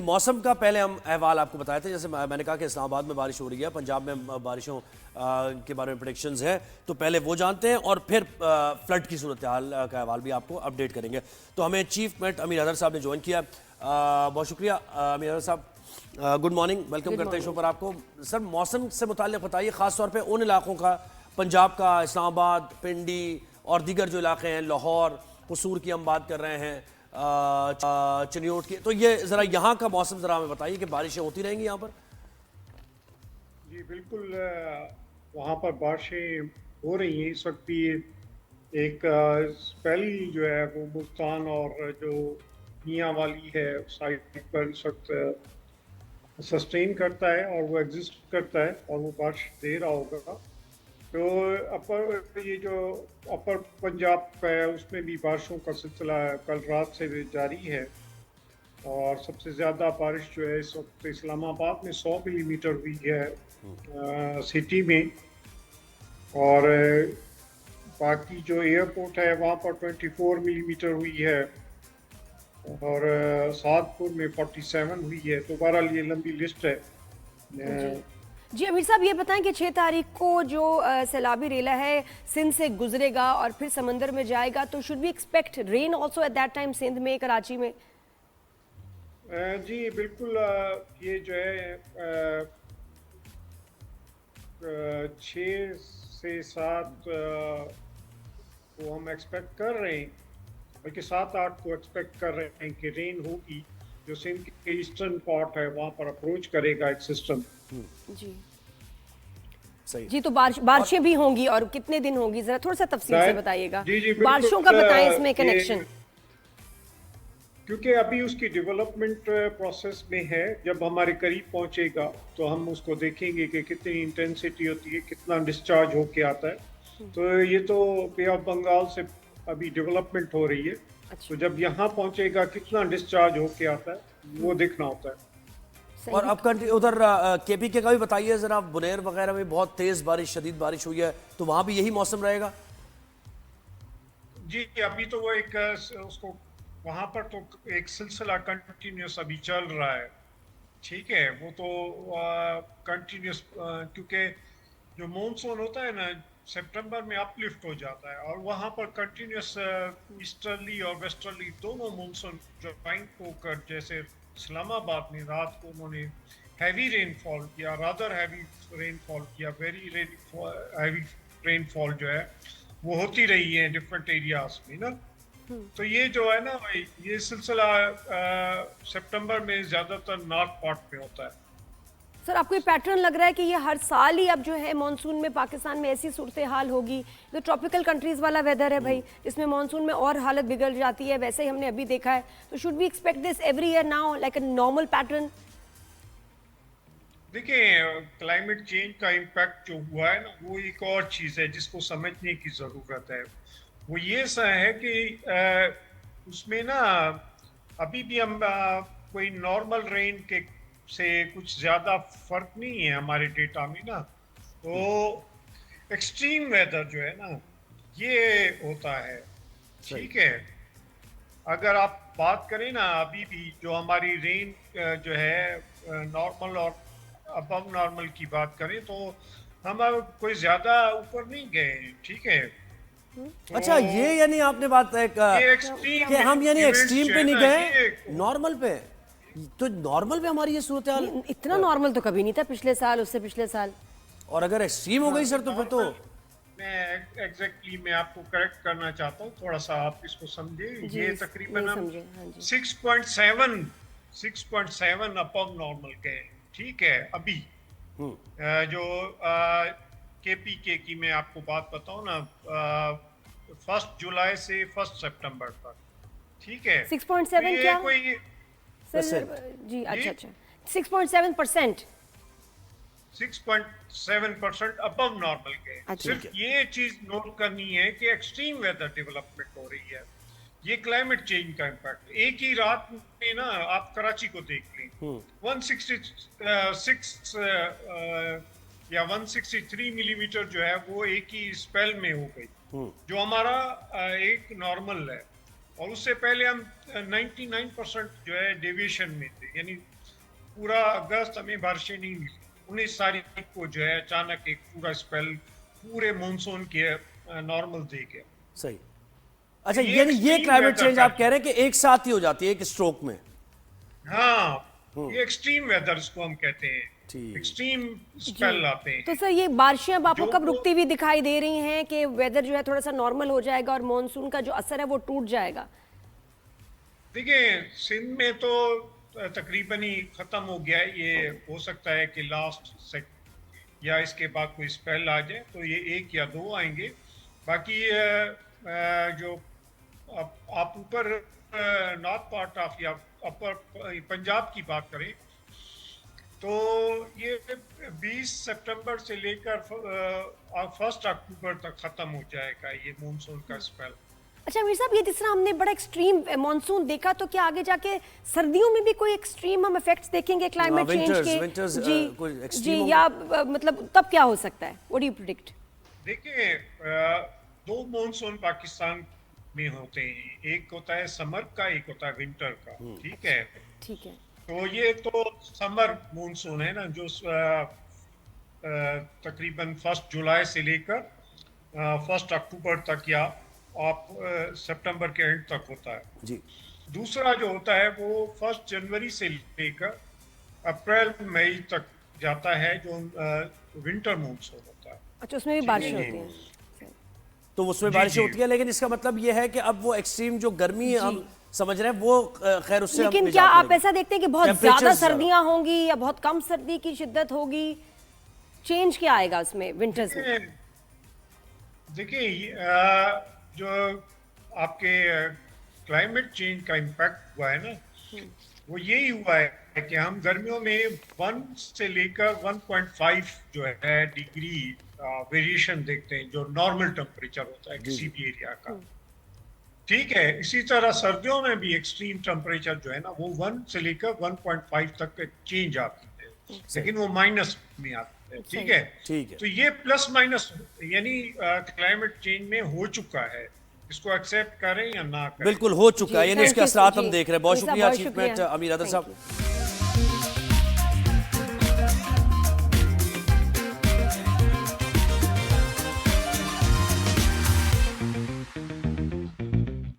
मौसम का पहले हम अहवाल आपको बताए थे, जैसे मैंने कहा कि इस्लामाबाद में बारिश हो रही है, पंजाब में बारिशों के बारे में प्रेडिक्शंस हैं, तो पहले वो जानते हैं और फिर फ्लड की सूरत हाल का अहवाल भी आपको अपडेट करेंगे। तो हमें चीफ मेट अमीर हैदर साहब ने ज्वाइन किया। बहुत शुक्रिया अमीर हैदर साहब, गुड मॉर्निंग, वेलकम करते हैं शो पर आपको। सर, मौसम से मुताल्लिक़ बताइए, ख़ास तौर पर उन इलाकों का, पंजाब का, इस्लामाबाद, पिंडी और दीगर जो इलाके हैं, लाहौर, कसूर की हम बात कर रहे हैं, चिन्योट की, तो ये जरा यहाँ का मौसम जरा हमें बताइए कि बारिशें होती रहेंगी यहाँ पर? जी बिल्कुल, वहाँ पर बारिशें हो रही हैं इस वक्त भी। एक स्पेल जो है वो मुल्तान और जो मियाँ वाली है साइड पर इस वक्त सस्टेन करता है और वो एग्जिस्ट करता है और वो बारिश दे रहा होगा। तो ये जो अपर पंजाब का है उसमें भी बारिशों का सिलसिला कल रात से भी जारी है और सबसे ज़्यादा बारिश जो है इस वक्त इस्लामाबाद में 100 मिलीमीटर हुई है सिटी में। और बाकी जो एयरपोर्ट है वहाँ पर 24 मिलीमीटर हुई है और सादपुर में 47 हुई है। तो बहरहाल ये लंबी लिस्ट है। जी अमीर साहब, ये बताएं कि 6 तारीख को जो सैलाबी रेला है सिंध से गुजरेगा और फिर समंदर में जाएगा, तो should we expect rain also at that time Sindh में, कराची में? जी बिल्कुल, ये जो है 6 से 7 को हम एक्सपेक्ट कर रहे हैं, बल्कि 7-8 को एक्सपेक्ट कर रहे हैं कि रेन होगी। जो सिंध के ईस्टर्न पार्ट है वहाँ पर अप्रोच करेगा एक सिस्टम। जी सही। जी, तो बारिशें भी होंगी और कितने दिन होंगी, जरा थोड़ा सा तफसील से बताइएगा। जी जी बारिशों का बताएं इसमें कनेक्शन, क्योंकि अभी उसकी डेवलपमेंट प्रोसेस में है। जब हमारे करीब पहुंचेगा तो हम उसको देखेंगे कि कितनी इंटेंसिटी होती है, कितना डिस्चार्ज होके आता है। तो ये तो बे ऑफ बंगाल से अभी डेवलपमेंट हो रही है। अच्छा। तो जब यहाँ पहुंचेगा कितना डिस्चार्ज होके आता है वो देखना होता है। और अब उधर केपी के का भी बताइए जरा, बुनेर वगैरह में बहुत तेज बारिश, शदीद बारिश हुई है, तो वहां भी यही मौसम रहेगा? जी अभी तो वो एक उसको वहां पर तो एक सिलसिला कंटिन्यूस अभी चल रहा है। ठीक है, वो तो कंटिन्यूस, क्योंकि जो मानसून होता है ना सितंबर में अपलिफ्ट हो जाता है और वहाँ पर कंटिन्यूस ईस्टर्ली और वेस्टर्ली दोनों मानसून ज्वाइंट होकर, जैसे इस्लामाबाद में रात को उन्होंने हैवी रेनफॉल किया, रादर हैवी रेनफॉल किया, वेरी हैवी रेनफॉल जो है वो होती रही है डिफरेंट एरियाज में ना। तो ये जो है ना भाई, ये सिलसिला सितंबर में ज्यादातर नॉर्थ पार्ट में होता है। सर आपको ये पैटर्न लग रहा है कि ये हर साल ही अब जो है मानसून में पाकिस्तान में ऐसी सूरत हाल होगी? तो ट्रॉपिकल कंट्रीज वाला वेदर है भाई, इसमें मानसून में और हालत बिगड़ जाती है, वैसे ही हमने अभी देखा है। तो should we expect this every year now like a normal pattern? देखिए, क्लाइमेट चेंज का इम्पैक्ट जो हुआ है ना वो एक और चीज़ है जिसको समझने की ज़रूरत है। वो ये सा है कि उसमें ना अभी भी हम कोई नॉर्मल रेन के से कुछ ज़्यादा फर्क नहीं है हमारे डेटा में ना। तो एक्सट्रीम वेदर जो है ना ये होता है। ठीक है, अगर आप बात करें ना अभी भी जो हमारी रेन जो है नॉर्मल और अबव नॉर्मल की बात करें तो हम कोई ज्यादा ऊपर नहीं गए। ठीक है, तो अच्छा, ये यानी आपने बात एक ये कि हम यानी एक्सट्रीम पे नहीं गए, ये नॉर्मल पे। तो नॉर्मल पे हमारी ये सूरत हाल, इतना नॉर्मल तो कभी नहीं था पिछले साल, उससे पिछले साल। और अगर एक्सट्रीम हो गई सर तो फिर तो मैं एग्जैक्टली मैं आपको करेक्ट करना चाहता हूँ, थोड़ा सा आप इसको समझे। ये तकरीबन नहीं हम समझे, हाँ जी। 6.7 अबव नॉर्मल के। ठीक है, अभी जो केपीके की मैं आपको बात बताऊं ना, 1 जुलाई से 1 सितंबर तक। ठीक है, 6.7 ये क्या कोई सर? जी अच्छा अच्छा, 6.7%। 6.7% अबव नॉर्मल के। अच्छा। सिर्फ ये चीज नोट करनी है कि एक्सट्रीम वेदर डेवलपमेंट हो रही है, ये क्लाइमेट चेंज का इम्पैक्ट। एक ही रात में ना आप कराची को देख लें, 166 या 163 मिलीमीटर जो है वो एक ही स्पेल में हो गई, जो हमारा एक नॉर्मल है। और उससे पहले हम 99% जो है डेविएशन में थे, यानी पूरा अगस्त हमें बारिशें नहीं मिली। 19 तारीख को जो है अचानक एक पूरा स्पेल पूरे मानसून के नॉर्मल दे गया। सही। अच्छा, ये यानी ये extreme क्लाइमेट weather चेंज था। आप कह रहे हैं कि एक साथ ही हो जाती है एक स्ट्रोक में। हाँ, ये एक्सट्रीम वेदर इसको हम कहते हैं, ठीक। एक्सट्रीम स्पेल आते हैं। तो सर ये बारिशें अब आपको जो कब रुकती हुई दिखाई दे रही हैं कि वेदर जो है थोड़ा सा नॉर्मल हो जाएगा और मॉनसून का जो असर है वो टूट जाएगा? देखिए, सिंध में तो तकरीबन ही खत्म हो गया है। ये हो सकता है कि लास्ट से या इसके बाद कोई स्पेल आ जाए, तो ये 1 या 2 आएंगे। बाकी जो आप ऊपर नॉर्थ पार्ट ऑफ या अपर पंजाब की बात करें, तो ये 20 सितंबर से लेकर 1 अक्टूबर तक खत्म हो जाएगा ये मानसून का स्पेल। अच्छा मीर साहब, ये जिस तरह हमने बड़ा एक्सट्रीम मॉनसून देखा, तो क्या आगे जाके सर्दियों में भी कोई एक्सट्रीम हम इफेक्ट्स देखेंगे क्लाइमेट चेंज के? विंटर्स कोई जी extreme या मतलब तब क्या हो सकता है? What do you predict? देखिए, 2 मानसून पाकिस्तान में होते हैं, एक होता है समर का, एक होता है विंटर का। ठीक है, ठीक है। तो ये तो समर मानसून है ना, जो तकरीबन 1 जुलाई से लेकर 1 अक्टूबर तक या आप सितंबर के एंड तक होता है। जी। दूसरा जो होता है वो 1 जनवरी से लेकर अप्रैल मई तक जाता है, जो विंटर मानसून होता है। अच्छा, उसमें भी बारिशें जी। होती हैं? तो उसमें जी, बारिशें जी। होती है, लेकिन इसका मतलब ये है कि अब वो एक्सट्रीम जो गर्मी हम समझ रहे हैं वो खैर उससे हम लेकिन क्या निजात आप मिलेगी। ऐसा देखते हैं कि बहुत Temperatures ज्यादा सर्दियां होंगी या बहुत कम सर्दी की शिद्दत होगी? चेंज क्या आएगा उसमें विंटर्स में? देखिए, जो आपके क्लाइमेट चेंज का इम्पैक्ट हुआ है ना, वो यही हुआ है कि हम गर्मियों में 1 से लेकर 1.5 जो है डिग्री वेरिएशन देखते हैं, जो नॉर्मल टेम्परेचर होता है किसी भी एरिया का। ठीक है, इसी तरह सर्दियों में भी एक्सट्रीम टेम्परेचर जो है ना, वो 1 से लेकर 1.5 तक चेंज आती है, लेकिन वो माइनस में आती है। ठीक है, ठीक है। तो ये प्लस माइनस यानी क्लाइमेट चेंज में हो चुका है, इसको एक्सेप्ट करें या ना करें। बिल्कुल हो चुका है, यानी thank इसके you, असरात हम जी। देख रहे हैं। बहुत मीर साहब, शुक्रिया बहुत चीफ शुक्रिया। मिनिस्टर अमीर अदर Thank साहब।